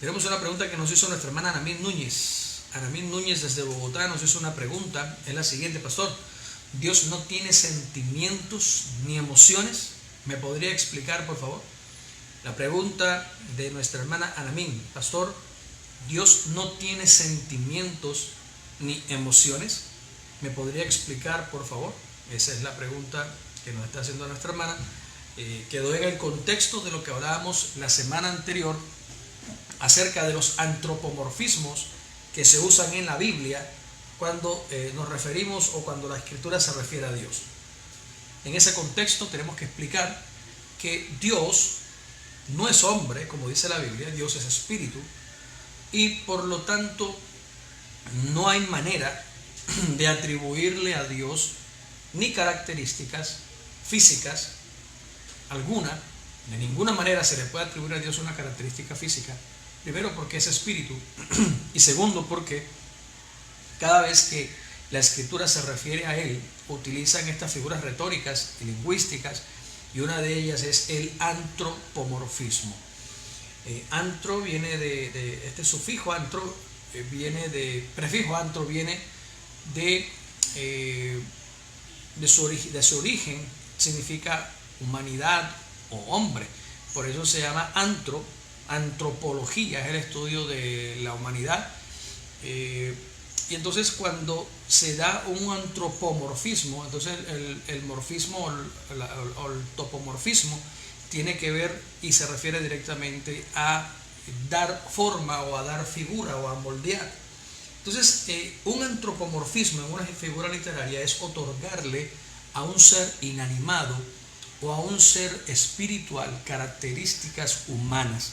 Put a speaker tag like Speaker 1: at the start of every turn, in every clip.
Speaker 1: Tenemos una pregunta que nos hizo nuestra hermana Anamín Núñez. Anamín Núñez desde Bogotá nos hizo una pregunta. Es la siguiente: pastor, ¿Dios no tiene sentimientos ni emociones? ¿Me podría explicar, por favor? La pregunta de nuestra hermana Anamín: pastor, ¿Dios no tiene sentimientos ni emociones? ¿Me podría explicar, por favor? Esa es la pregunta que nos está haciendo nuestra hermana. Quedó en el contexto de lo que hablábamos la semana anterior acerca de los antropomorfismos que se usan en la Biblia cuando nos referimos o cuando la Escritura se refiere a Dios. En ese contexto tenemos que explicar que Dios no es hombre, como dice la Biblia. Dios es espíritu, y por lo tanto no hay manera de atribuirle a Dios ni características físicas alguna. De ninguna manera se le puede atribuir a Dios una característica física. Primero, porque es espíritu, y segundo, porque cada vez que la Escritura se refiere a Él, utilizan estas figuras retóricas y lingüísticas, y una de ellas es el antropomorfismo. Antro viene de este sufijo antro, viene de prefijo antro, viene de su origen, significa humanidad o hombre. Por eso se llama antropología, es el estudio de la humanidad. Y entonces cuando se da un antropomorfismo, entonces el morfismo o el topomorfismo tiene que ver y se refiere directamente a dar forma o a dar figura o a moldear. Entonces un antropomorfismo en una figura literaria es otorgarle a un ser inanimado o a un ser espiritual características humanas.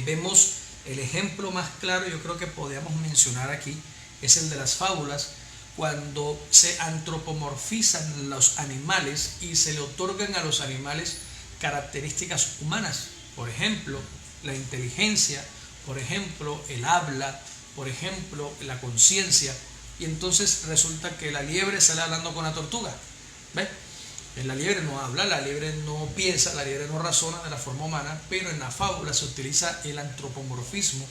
Speaker 1: Vemos el ejemplo más claro, yo creo que podríamos mencionar aquí, es el de las fábulas, cuando se antropomorfizan los animales y se le otorgan a los animales características humanas. Por ejemplo, la inteligencia, por ejemplo, el habla, por ejemplo, la conciencia. Y entonces resulta que la liebre sale hablando con la tortuga. ¿Ves? La liebre no habla, la liebre no piensa, la liebre no razona de la forma humana, pero en la fábula se utiliza el antropomorfismo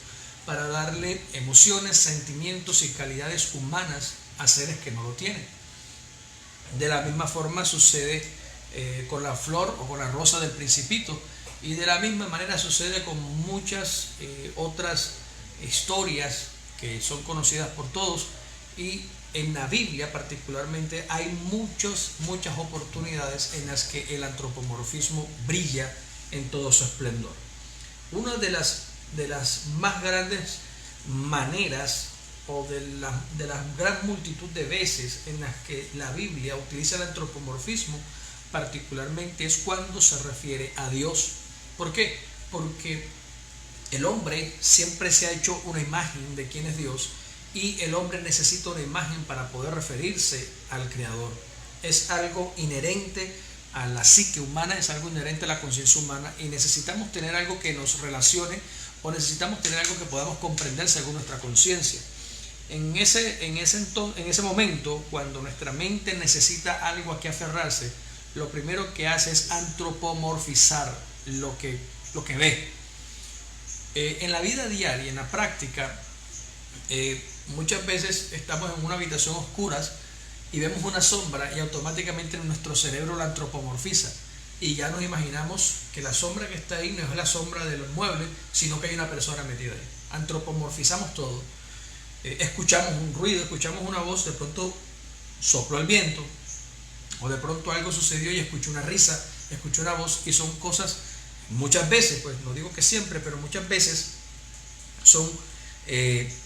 Speaker 1: para darle emociones, sentimientos y calidades humanas a seres que no lo tienen. De la misma forma sucede con la flor o con la rosa del Principito, y de la misma manera sucede con muchas otras historias que son conocidas por todos. Y en la Biblia particularmente hay muchas oportunidades en las que el antropomorfismo brilla en todo su esplendor. Una de las más grandes maneras o de la gran multitud de veces en las que la Biblia utiliza el antropomorfismo particularmente es cuando se refiere a Dios. ¿Por qué? Porque el hombre siempre se ha hecho una imagen de quién es Dios, y el hombre necesita una imagen para poder referirse al Creador. Es algo inherente a la psique humana, es algo inherente a la conciencia humana, y necesitamos tener algo que nos relacione, o necesitamos tener algo que podamos comprender según nuestra conciencia. En ese momento, cuando nuestra mente necesita algo a que aferrarse, lo primero que hace es antropomorfizar lo que ve. En la vida diaria, en la práctica, muchas veces estamos en una habitación oscura y vemos una sombra y automáticamente nuestro cerebro la antropomorfiza, y ya nos imaginamos que la sombra que está ahí no es la sombra de los muebles, sino que hay una persona metida ahí. Antropomorfizamos todo. Escuchamos un ruido, escuchamos una voz, de pronto sopló el viento, o de pronto algo sucedió y escuché una risa, escuché una voz, y son cosas, muchas veces, pues no digo que siempre, pero muchas veces son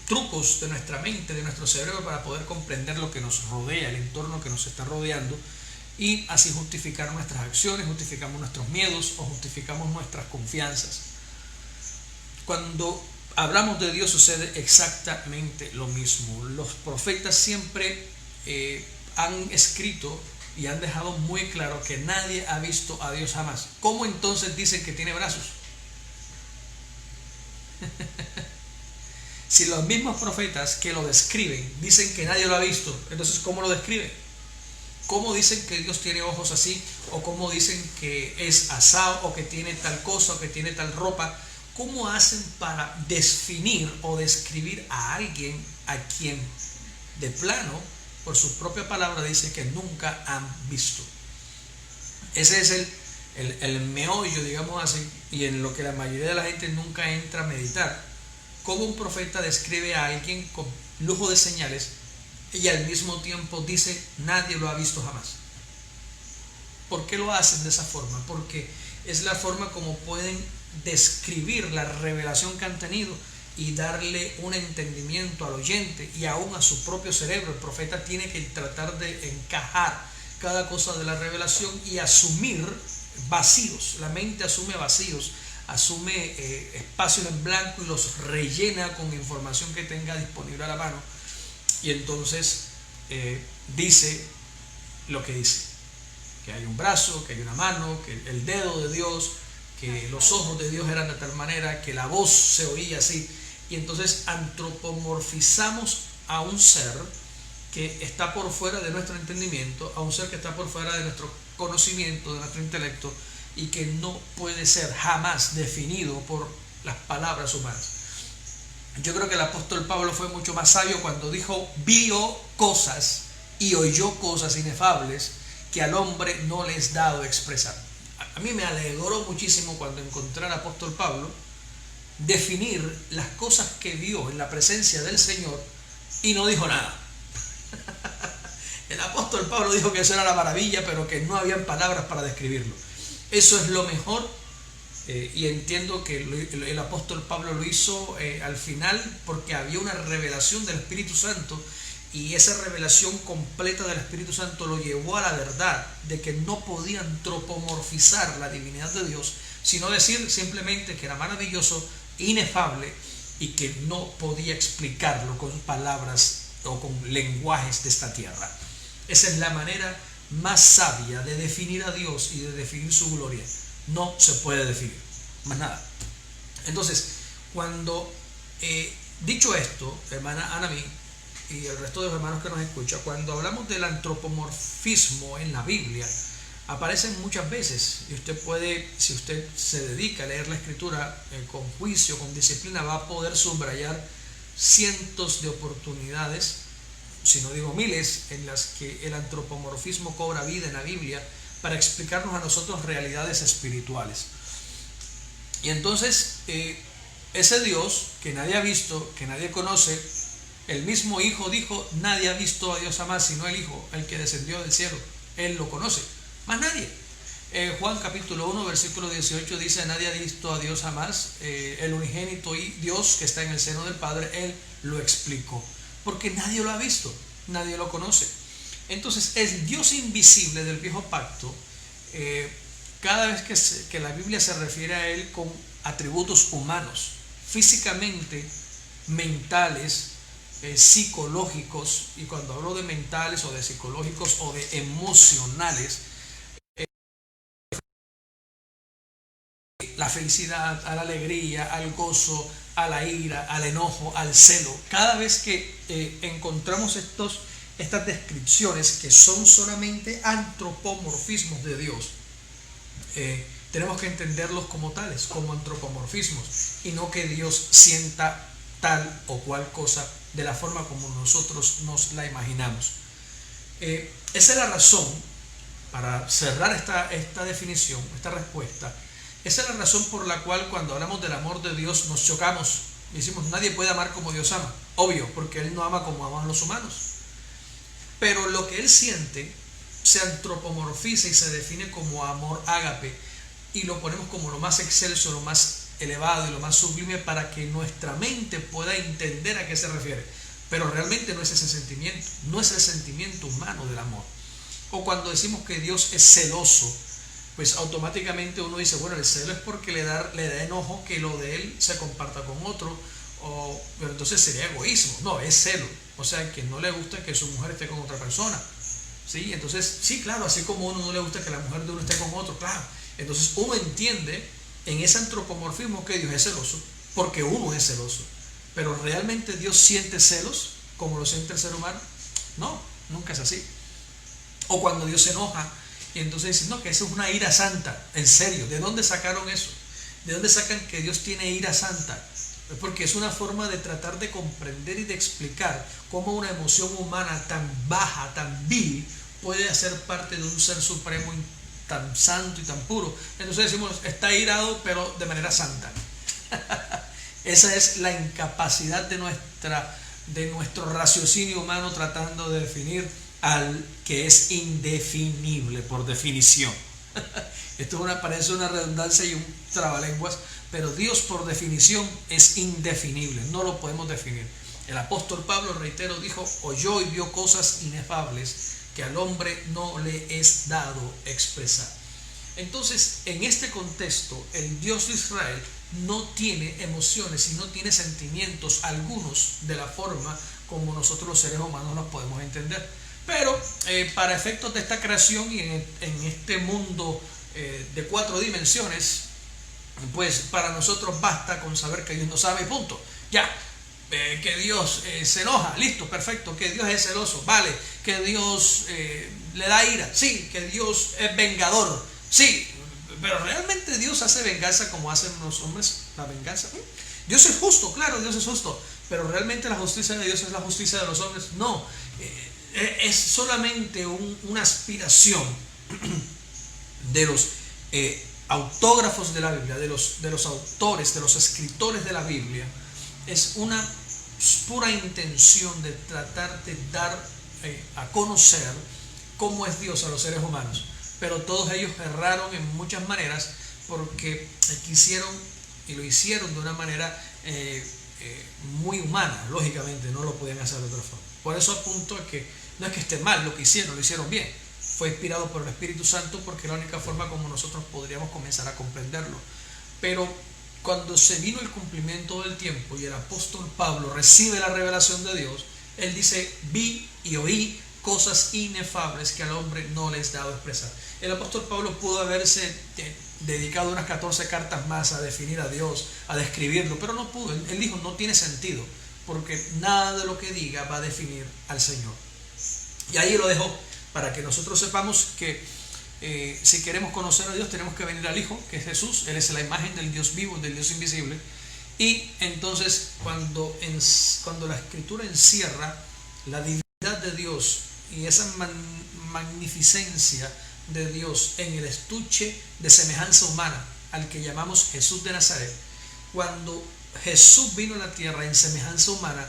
Speaker 1: trucos de nuestra mente, de nuestro cerebro, para poder comprender lo que nos rodea, el entorno que nos está rodeando, y así justificar nuestras acciones, justificamos nuestros miedos o justificamos nuestras confianzas. Cuando hablamos de Dios sucede exactamente lo mismo. Los profetas siempre han escrito y han dejado muy claro que nadie ha visto a Dios jamás. ¿Cómo entonces dicen que tiene brazos? Si los mismos profetas que lo describen dicen que nadie lo ha visto, entonces ¿cómo lo describen? ¿Cómo dicen que Dios tiene ojos así? ¿O cómo dicen que es asado, o que tiene tal cosa, o que tiene tal ropa, ¿cómo hacen para definir o describir a alguien a quien de plano, por su propia palabra, dice que nunca han visto? Ese es el meollo, digamos así, y en lo que la mayoría de la gente nunca entra a meditar. Cómo un profeta describe a alguien con lujo de señales y al mismo tiempo dice nadie lo ha visto jamás. ¿Por qué lo hacen de esa forma? Porque es la forma como pueden describir la revelación que han tenido y darle un entendimiento al oyente y aún a su propio cerebro. El profeta tiene que tratar de encajar cada cosa de la revelación y asumir vacíos. La mente asume vacíos, asume espacios en blanco y los rellena con información que tenga disponible a la mano, y entonces dice lo que dice: que hay un brazo, que hay una mano, que el dedo de Dios, que los ojos de Dios eran de tal manera, que la voz se oía así. Y entonces antropomorfizamos a un ser que está por fuera de nuestro entendimiento, a un ser que está por fuera de nuestro conocimiento, de nuestro intelecto, y que no puede ser jamás definido por las palabras humanas. Yo creo que el apóstol Pablo fue mucho más sabio cuando dijo: vio cosas y oyó cosas inefables que al hombre no le es dado expresar. A mí me alegró muchísimo cuando encontré al apóstol Pablo definir las cosas que vio en la presencia del Señor y no dijo nada. El apóstol Pablo dijo que eso era la maravilla, pero que no habían palabras para describirlo. Eso es lo mejor, y entiendo que el apóstol Pablo lo hizo al final porque había una revelación del Espíritu Santo, y esa revelación completa del Espíritu Santo lo llevó a la verdad de que no podía antropomorfizar la divinidad de Dios, sino decir simplemente que era maravilloso, inefable, y que no podía explicarlo con palabras o con lenguajes de esta tierra. Esa es la manera más sabia de definir a Dios y de definir su gloria. No se puede definir más nada. Entonces, cuando dicho esto, hermana Anami y el resto de los hermanos que nos escuchan, cuando hablamos del antropomorfismo en la Biblia, aparecen muchas veces, y usted puede, si usted se dedica a leer la escritura con juicio, con disciplina, va a poder subrayar cientos de oportunidades, si no digo miles, en las que el antropomorfismo cobra vida en la Biblia para explicarnos a nosotros realidades espirituales. Y entonces ese Dios que nadie ha visto, que nadie conoce, el mismo Hijo dijo: nadie ha visto a Dios jamás sino el Hijo, el que descendió del cielo. Él lo conoce, más nadie. Juan capítulo 1 versículo 18 dice: nadie ha visto a Dios jamás, el unigénito y Dios que está en el seno del Padre, Él lo explicó. Porque nadie lo ha visto, nadie lo conoce. Entonces el Dios invisible del viejo pacto, cada vez que la Biblia se refiere a Él con atributos humanos, físicamente, mentales, psicológicos, y cuando hablo de mentales o de psicológicos o de emocionales, la felicidad, a la alegría, al gozo, a la ira, al enojo, al celo. Cada vez que encontramos estas descripciones que son solamente antropomorfismos de Dios, tenemos que entenderlos como tales, como antropomorfismos, y no que Dios sienta tal o cual cosa de la forma como nosotros nos la imaginamos. Esa es la razón, para cerrar esta definición, esta respuesta. Esa es la razón por la cual cuando hablamos del amor de Dios nos chocamos y decimos: nadie puede amar como Dios ama. Obvio, porque Él no ama como aman los humanos. Pero lo que Él siente se antropomorfiza y se define como amor ágape, y lo ponemos como lo más excelso, lo más elevado y lo más sublime para que nuestra mente pueda entender a qué se refiere. Pero realmente no es ese sentimiento, no es el sentimiento humano del amor. O cuando decimos que Dios es celoso, pues automáticamente uno dice: bueno, el celo es porque le da enojo que lo de él se comparta con otro, pero entonces sería egoísmo. No, es celo, o sea, que no le gusta que su mujer esté con otra persona, ¿sí? Entonces, sí, claro, así como a uno no le gusta que la mujer de uno esté con otro, claro. Entonces uno entiende en ese antropomorfismo que Dios es celoso, porque uno es celoso. Pero ¿realmente Dios siente celos como lo siente el ser humano? No, nunca es así. O cuando Dios se enoja y entonces dicen: no, que eso es una ira santa. En serio, ¿de dónde sacaron eso? ¿De dónde sacan que Dios tiene ira santa? Porque es una forma de tratar de comprender y de explicar cómo una emoción humana tan baja, tan vil, puede hacer parte de un ser supremo tan santo y tan puro. Entonces decimos, está irado, pero de manera santa. Esa es la incapacidad de nuestro raciocinio humano tratando de definir al que es indefinible por definición. Esto parece una redundancia y un trabalenguas, pero Dios por definición es indefinible, no lo podemos definir. El apóstol Pablo, reitero, dijo, oyó y vio cosas inefables que al hombre no le es dado expresar. Entonces, en este contexto, el Dios de Israel no tiene emociones y no tiene sentimientos algunos de la forma como nosotros los seres humanos los podemos entender. Pero para efectos de esta creación y en este mundo de 4 dimensiones, pues para nosotros basta con saber que Dios no sabe y punto. Ya, que Dios se enoja, listo, perfecto, que Dios es celoso, vale, que Dios le da ira, sí, que Dios es vengador, sí, pero realmente Dios hace venganza como hacen los hombres la venganza. Dios es justo, claro, Dios es justo, pero realmente la justicia de Dios es la justicia de los hombres. No, es solamente una aspiración de los autógrafos de la Biblia, de los autores, de los escritores de la Biblia. Es una pura intención de tratar de dar a conocer cómo es Dios a los seres humanos, pero todos ellos erraron en muchas maneras porque quisieron y lo hicieron de una manera muy humana. Lógicamente no lo podían hacer de otra forma. Por eso apunto a que no es que esté mal lo que hicieron, lo hicieron bien, fue inspirado por el Espíritu Santo, porque es la única forma como nosotros podríamos comenzar a comprenderlo. Pero cuando se vino el cumplimiento del tiempo y el apóstol Pablo recibe la revelación de Dios, él dice, vi y oí cosas inefables que al hombre no le es dado expresar. El apóstol Pablo pudo haberse dedicado unas 14 cartas más a definir a Dios, a describirlo, pero no pudo. Él dijo, no tiene sentido, porque nada de lo que diga va a definir al Señor. Y ahí lo dejó, para que nosotros sepamos que si queremos conocer a Dios tenemos que venir al Hijo, que es Jesús. Él es la imagen del Dios vivo, del Dios invisible. Y entonces cuando la Escritura encierra la divinidad de Dios y esa magnificencia de Dios en el estuche de semejanza humana al que llamamos Jesús de Nazaret, cuando Jesús vino a la tierra en semejanza humana,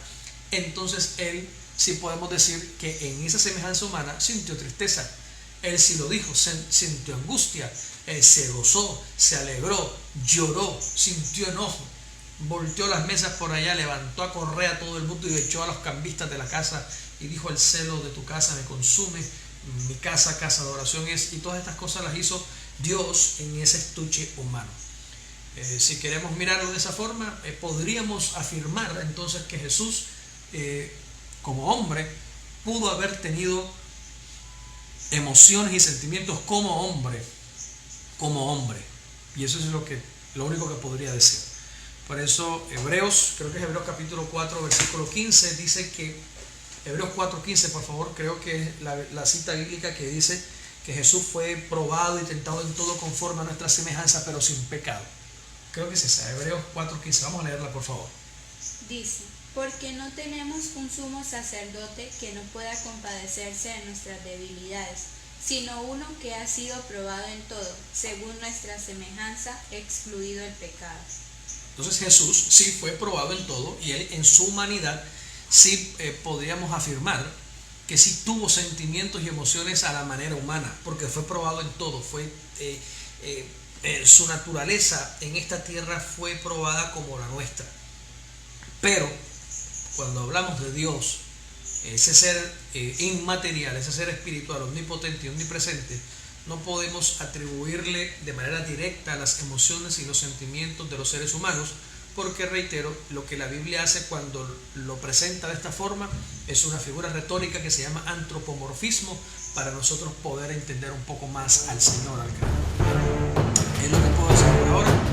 Speaker 1: entonces Él sí podemos decir que en esa semejanza humana sintió tristeza. Él sí lo dijo, sintió angustia, se gozó, se alegró, lloró, sintió enojo, volteó las mesas por allá, levantó a correr a todo el mundo y echó a los cambistas de la casa y dijo, el celo de tu casa me consume, mi casa, casa de oración es, y todas estas cosas las hizo Dios en ese estuche humano. Si queremos mirarlo de esa forma, podríamos afirmar entonces que Jesús como hombre pudo haber tenido emociones y sentimientos como hombre, y eso es lo único que podría decir. Por eso Hebreos, creo que es Hebreos capítulo 4 versículo 15, dice que Hebreos 4:15, por favor, creo que es la cita bíblica que dice que Jesús fue probado y tentado en todo conforme a nuestra semejanza, pero sin pecado. Creo que es esa, Hebreos 4:15. Vamos a leerla, por favor.
Speaker 2: Dice, porque no tenemos un sumo sacerdote que no pueda compadecerse de nuestras debilidades, sino uno que ha sido probado en todo, según nuestra semejanza, excluido el pecado.
Speaker 1: Entonces Jesús sí fue probado en todo, y Él en su humanidad sí podríamos afirmar que sí tuvo sentimientos y emociones a la manera humana, porque fue probado en todo. Su naturaleza en esta tierra fue probada como la nuestra. Pero cuando hablamos de Dios, ese ser inmaterial, ese ser espiritual, omnipotente y omnipresente, no podemos atribuirle de manera directa las emociones y los sentimientos de los seres humanos, porque reitero, lo que la Biblia hace cuando lo presenta de esta forma es una figura retórica que se llama antropomorfismo, para nosotros poder entender un poco más al Señor, al Creador. Es lo que puedo decir por ahora.